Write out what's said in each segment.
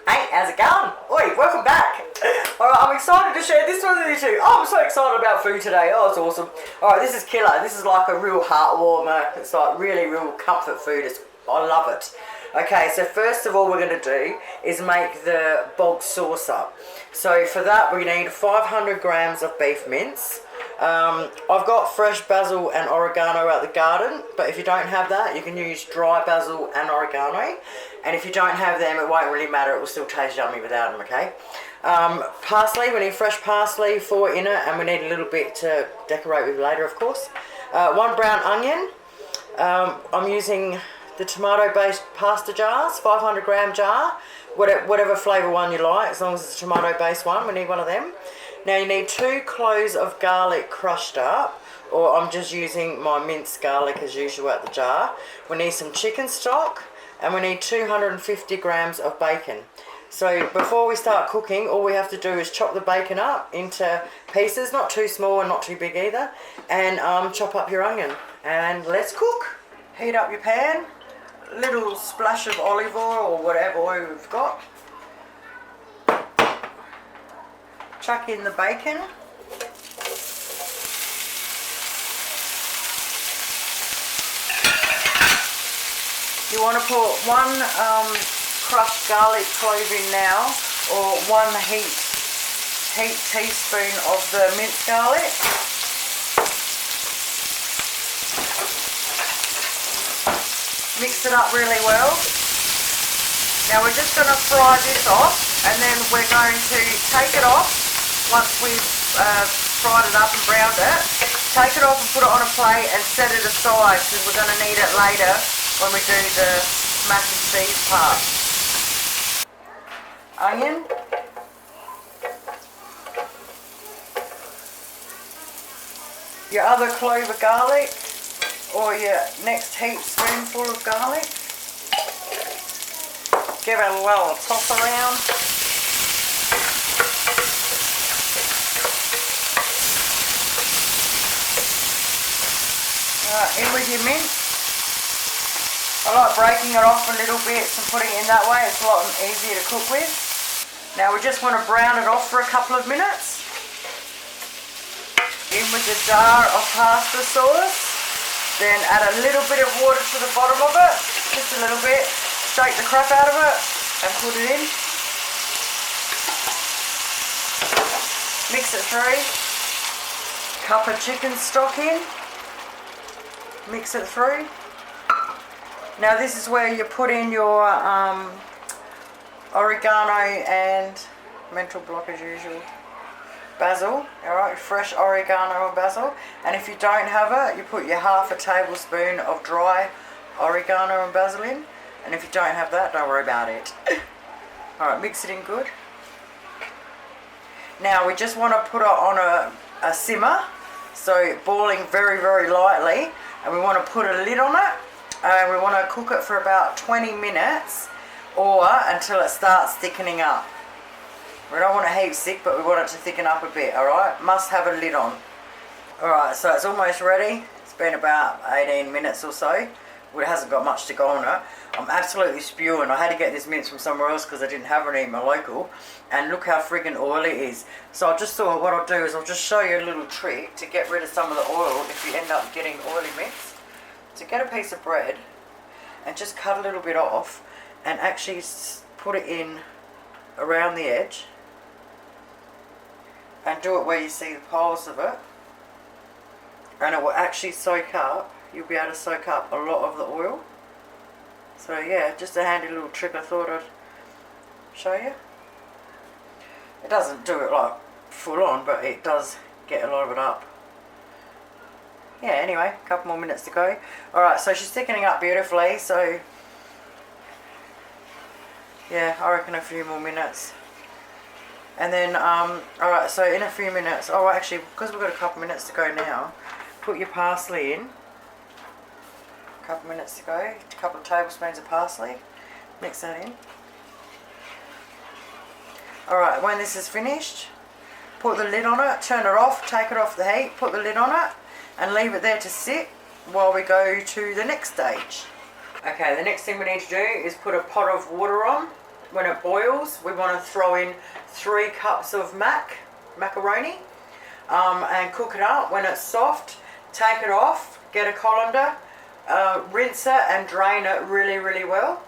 Hey, how's it going? Oi, welcome back. Alright, I'm excited to share this one with you too. Oh, I'm so excited about food today. Oh, it's awesome. Alright, this is killer. This is like a real heart warmer. It's like really real comfort food. I love it. Okay, so first of all we're going to do is make the bog saucer. So for that we need 500 grams of beef mince. I've got fresh basil and oregano out the garden, but if you don't have that, you can use dry basil and oregano. And if you don't have them, it won't really matter. It will still taste yummy without them, okay? Parsley, we need fresh parsley for in it, and we need a little bit to decorate with later, of course. 1 brown onion. I'm using the tomato-based pasta jars, 500 gram jar, whatever flavour one you like, as long as it's a tomato-based one, we need one of them. Now you need 2 cloves of garlic crushed up, or I'm just using my minced garlic as usual at the jar. We need some chicken stock, and we need 250 grams of bacon. So before we start cooking, all we have to do is chop the bacon up into pieces, not too small and not too big either, and chop up your onion. And let's cook. Heat up your pan, little splash of olive oil or whatever oil we've got. Chuck in the bacon. You want to put 1 crushed garlic clove in now, or 1 heap teaspoon of the minced garlic. Mix it up really well. Now we're just going to fry this off, and then we're going to take it off once we've fried it up and browned it. Take it off and put it on a plate and set it aside, because we're going to need it later when we do the mac and cheese part. Onion. Your other clove of garlic, or your next heap spoonful of garlic. Give it a little toss around. In with your mince. I like breaking it off a little bit and putting it in that way. It's a lot easier to cook with. Now we just want to brown it off for a couple of minutes. In with the jar of pasta sauce. Then add a little bit of water to the bottom of it. Just a little bit. Shake the crap out of it and put it in. Mix it through. Cup of chicken stock in. Mix it through. Now this is where you put in your oregano and mental block as usual. Basil, alright, fresh oregano and basil. And if you don't have it, you put your ½ tablespoon of dry oregano and basil in. And if you don't have that, don't worry about it. Alright, mix it in good. Now we just want to put it on a simmer, so boiling very, very lightly. And we want to put a lid on it. And we want to cook it for about 20 minutes or until it starts thickening up. We don't want it heap thick, but we want it to thicken up a bit, alright? Must have a lid on. Alright, so it's almost ready. It's been about 18 minutes or so. Well, it hasn't got much to go on it. I'm absolutely spewing. I had to get this mince from somewhere else because I didn't have any in my local. And look how friggin' oily it is. So I just thought what I'll do is I'll just show you a little trick to get rid of some of the oil if you end up getting oily mince. So get a piece of bread and just cut a little bit off and actually put it in around the edge. And do it where you see the piles of it. And it will actually soak up. You'll be able to soak up a lot of the oil. So yeah, just a handy little trick I thought I'd show you. It doesn't do it like full on, but it does get a lot of it up. Yeah, anyway, a couple more minutes to go. Alright, so she's thickening up beautifully, so yeah, I reckon a few more minutes. And then, alright, so in a few minutes, oh actually, because we've got a couple minutes to go now, put your parsley in. A couple minutes to go, a couple of tablespoons of parsley, mix that in. Alright, when this is finished, put the lid on it, turn it off, take it off the heat, put the lid on it, and leave it there to sit while we go to the next stage. Okay, the next thing we need to do is put a pot of water on. when it boils, we want to throw in 3 cups of macaroni and cook it up. When it's soft, take it off, get a colander, rinse it and drain it really, really well.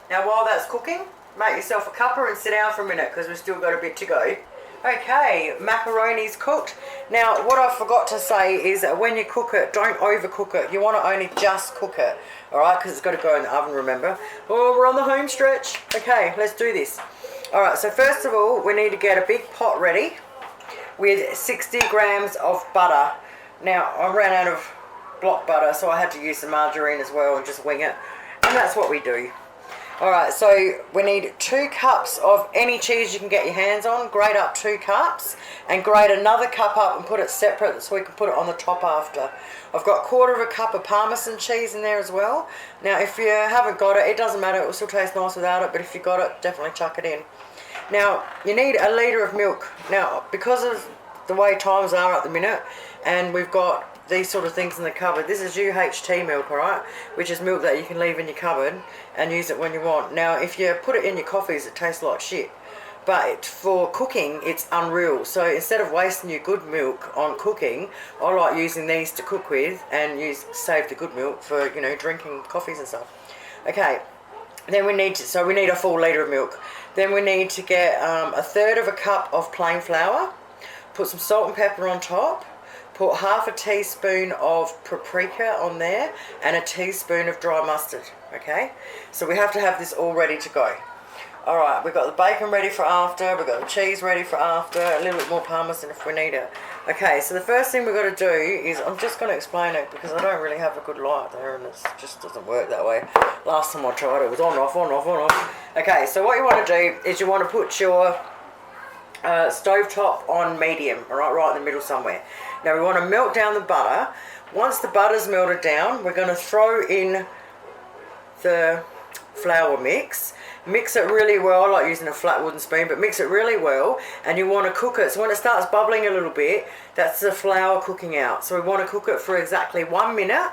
Now while that's cooking, make yourself a cuppa and sit down for a minute because we've still got a bit to go. Okay, macaroni's cooked. Now what I forgot to say is that when you cook it, don't overcook it. You want to only just cook it, alright, because it's got to go in the oven, remember. Oh, we're on the home stretch. Okay, let's do this. Alright, so first of all, we need to get a big pot ready with 60 grams of butter. Now, I ran out of block butter, so I had to use some margarine as well and just wing it. And that's what we do. Alright, so we need 2 cups of any cheese you can get your hands on. Grate up 2 cups and grate another cup up and put it separate so we can put it on the top after. I've got 1/4 cup of parmisen cheese in there as well. Now if you haven't got it, it doesn't matter, it will still taste nice without it, but if you got it, definitely chuck it in. Now you need a litre of milk. Now because of the way times are at the minute and we've got these sort of things in the cupboard, this is UHT milk, alright, which is milk that you can leave in your cupboard and use it when you want. Now if you put it in your coffees, it tastes like shit, but for cooking it's unreal. So instead of wasting your good milk on cooking, I like using these to cook with and save the good milk for, you know, drinking coffees and stuff. Okay, then we need a full litre of milk. Then we need to get 1/3 cup of plain flour, put some salt and pepper on top, put 1/2 teaspoon of paprika on there and a teaspoon of dry mustard. Okay, so we have to have this all ready to go. Alright, we've got the bacon ready for after, we've got the cheese ready for after, a little bit more parmesan if we need it. Okay, so the first thing we've got to do is, I'm just going to explain it because I don't really have a good light there and it just doesn't work that way. Last time I tried it was on, off, on, off, on, off. Okay, so what you want to do is you want to put your stovetop on medium, right in the middle somewhere. Now we want to melt down the butter. Once the butter's melted down, we're going to throw in the flour mix. Mix it really well. I like using a flat wooden spoon, but mix it really well and you want to cook it. So when it starts bubbling a little bit, that's the flour cooking out. So we want to cook it for exactly 1 minute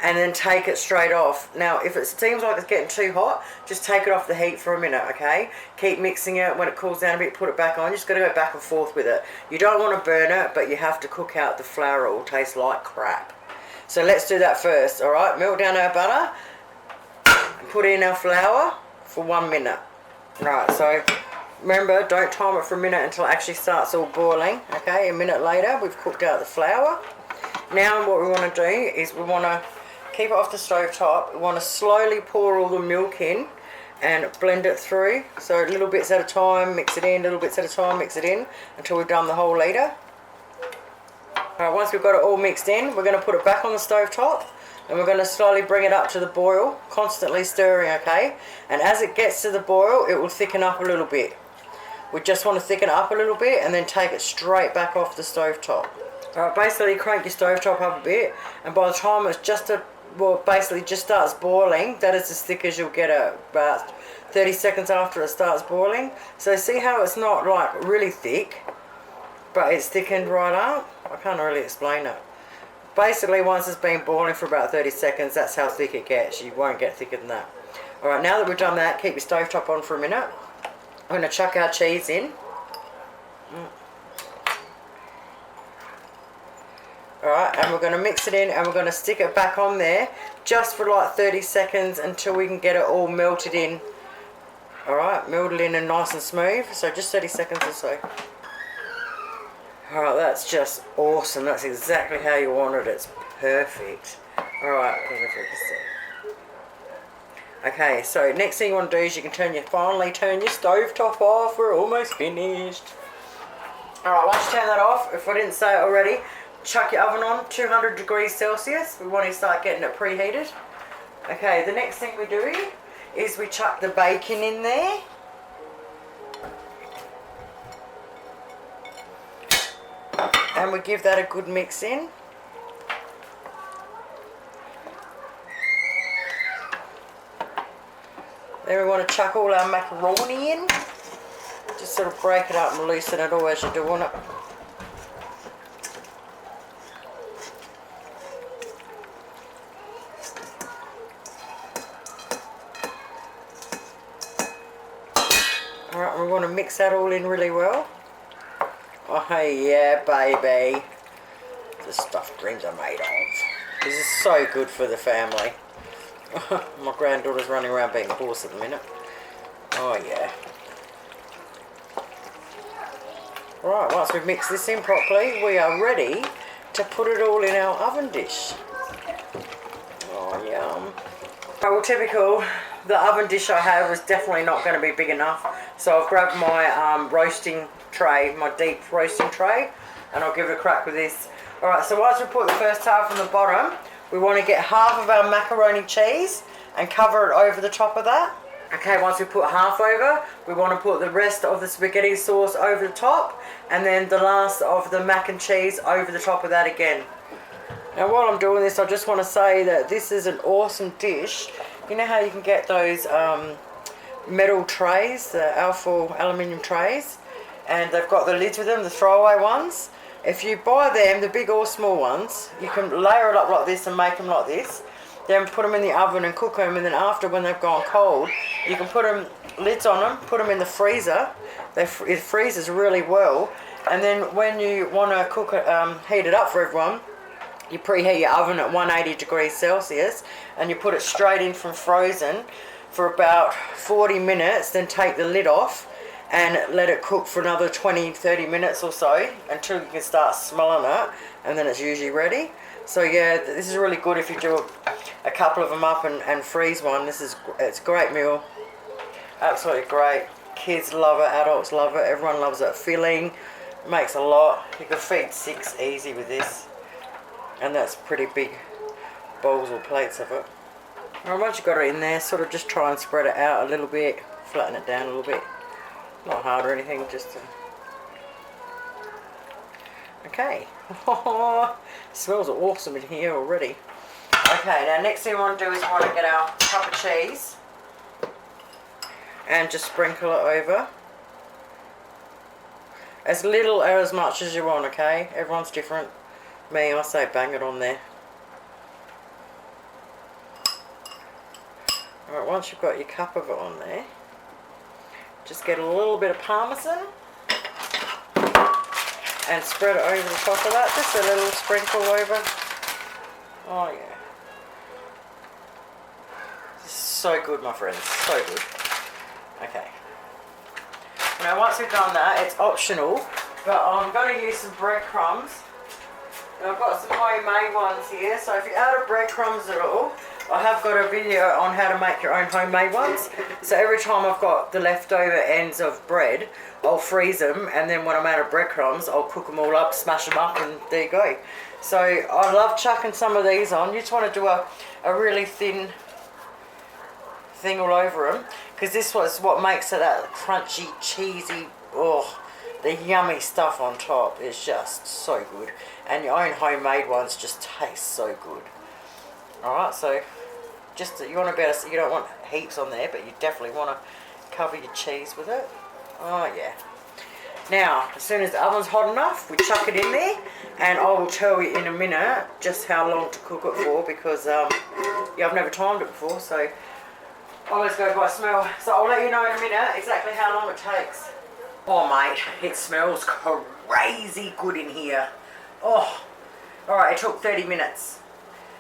and then take it straight off. Now if it seems like it's getting too hot, just take it off the heat for a minute, okay? Keep mixing it. When it cools down a bit, put it back on. You just got to go back and forth with it. You don't want to burn it, but you have to cook out the flour. It will taste like crap. So let's do that first, alright? Melt down our butter, put in our flour for 1 minute. Right, so remember, don't time it for a minute until it actually starts all boiling, okay? A minute later, we've cooked out the flour. Now what we want to do is we want to keep it off the stove top. We want to slowly pour all the milk in and blend it through. So little bits at a time, mix it in, little bits at a time, mix it in until we've done the whole litre. Alright, once we've got it all mixed in, we're going to put it back on the stove top and we're going to slowly bring it up to the boil, constantly stirring, okay? And as it gets to the boil, it will thicken up a little bit. We just want to thicken it up a little bit and then take it straight back off the stove top. Alright, basically crank your stove top up a bit and by the time it's basically just starts boiling, that is as thick as you'll get it about 30 seconds after it starts boiling. So see how it's not like really thick, but it's thickened right up? I can't really explain it. Basically once it's been boiling for about 30 seconds, that's how thick it gets. You won't get thicker than that. Alright, now that we've done that, keep your stove top on for a minute. I'm going to chuck our cheese in. Alright, and we're going to mix it in and we're going to stick it back on there just for like 30 seconds until we can get it all melted in. Alright, melted in and nice and smooth. So just 30 seconds or so. Alright, that's just awesome. That's exactly how you want it. It's perfect. Alright, okay, so next thing you want to do is you can finally turn your stove top off. We're almost finished. Alright, once you turn that off, if I didn't say it already, chuck your oven on 200 degrees Celsius. We want to start getting it preheated. Okay, the next thing we do is we chuck the bacon in there. And we give that a good mix in. Then we want to chuck all our macaroni in. Just sort of break it up and loosen it all as you're doing it. mix that all in really well. Oh yeah, baby. The stuff greens are made of. This is so good for the family. My granddaughter's running around being a horse at the minute. Oh yeah. Right, once we've mixed this in properly, we are ready to put it all in our oven dish. Oh, yum. Well, typical, the oven dish I have is definitely not going to be big enough. So I've grabbed my roasting tray, my deep roasting tray, and I'll give it a crack with this. Alright, so once we put the first half on the bottom, we want to get half of our macaroni cheese and cover it over the top of that. Okay, once we put half over, we want to put the rest of the spaghetti sauce over the top, and then the last of the mac and cheese over the top of that again. Now while I'm doing this, I just want to say that this is an awesome dish. You know how you can get those metal trays, the alpha aluminium trays, and they've got the lids with them, the throwaway ones. If you buy them, the big or small ones, you can layer it up like this and make them like this. Then put them in the oven and cook them, and then after, when they've gone cold, you can put them, lids on them, put them in the freezer. It freezes really well, and then when you want to cook it, heat it up for everyone, you preheat your oven at 180 degrees Celsius, and you put it straight in from frozen for about 40 minutes, then take the lid off and let it cook for another 20-30 minutes or so until you can start smelling it, and then it's usually ready. So yeah, this is really good if you do a couple of them up and freeze one. It's a great meal. Absolutely great. Kids love it, adults love it, everyone loves it. Filling, makes a lot. You can feed 6 easy with this. And that's pretty big bowls or plates of it. Now once you've got it in there, sort of just try and spread it out a little bit. Flatten it down a little bit. Not hard or anything, just to... Okay. Smells awesome in here already. Okay, now next thing we want to do is we want to get our cup of cheese and just sprinkle it over. As little or as much as you want, okay? Everyone's different. Me, I say bang it on there. Alright, once you've got your cup of it on there, just get a little bit of parmesan and spread it over the top of that. Just a little sprinkle over. Oh yeah. So good, my friends. So good. Okay. Now once we've done that, it's optional, but I'm going to use some breadcrumbs. And I've got some homemade ones here, so if you're out of breadcrumbs at all, I have got a video on how to make your own homemade ones. So every time I've got the leftover ends of bread, I'll freeze them, and then when I'm out of breadcrumbs, I'll cook them all up, smash them up, and there you go. So I love chucking some of these on. You just want to do a really thin thing all over them, because this was what makes it that crunchy, cheesy, oh, the yummy stuff on top is just so good. And your own homemade ones just taste so good. Alright, so just you want to be able to, you don't want heaps on there, but you definitely want to cover your cheese with it. Oh yeah. Now, as soon as the oven's hot enough, we chuck it in there, and I will tell you in a minute just how long to cook it for, because yeah, I've never timed it before, so I always go by smell. So I'll let you know in a minute exactly how long it takes. Oh mate, it smells crazy good in here. Oh, alright, it took 30 minutes.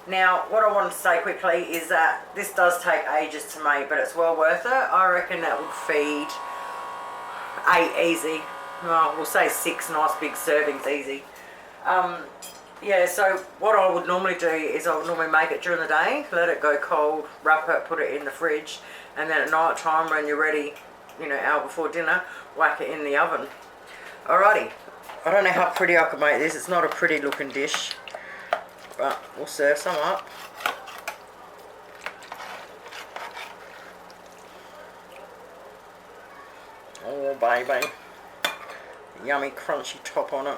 Now, what I want to say quickly is that this does take ages to make, but it's well worth it. I reckon that would feed 8 easy. Well, we'll say 6 nice big servings easy. Yeah, so what I would normally do is I would normally make it during the day, let it go cold, wrap it, put it in the fridge, and then at night time when you're ready, you know, hour before dinner, whack it in the oven. Alrighty. I don't know how pretty I could make this. It's not a pretty looking dish, but we'll serve some up. Oh baby, yummy crunchy top on it.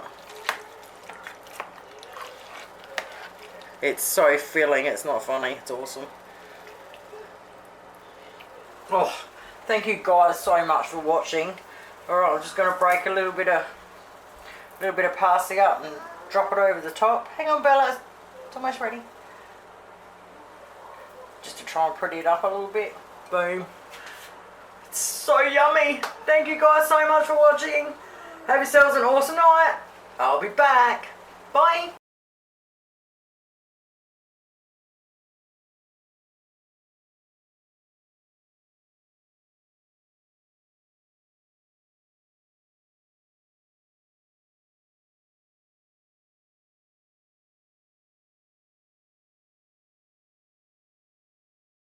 It's so filling, it's not funny, it's awesome. Oh, thank you guys so much for watching. Alright, I'm just going to break a little bit of parsley up and drop it over the top. Hang on Bella, it's almost ready. Just to try and pretty it up a little bit. Boom. It's so yummy. Thank you guys so much for watching. Have yourselves an awesome night. I'll be back. Bye.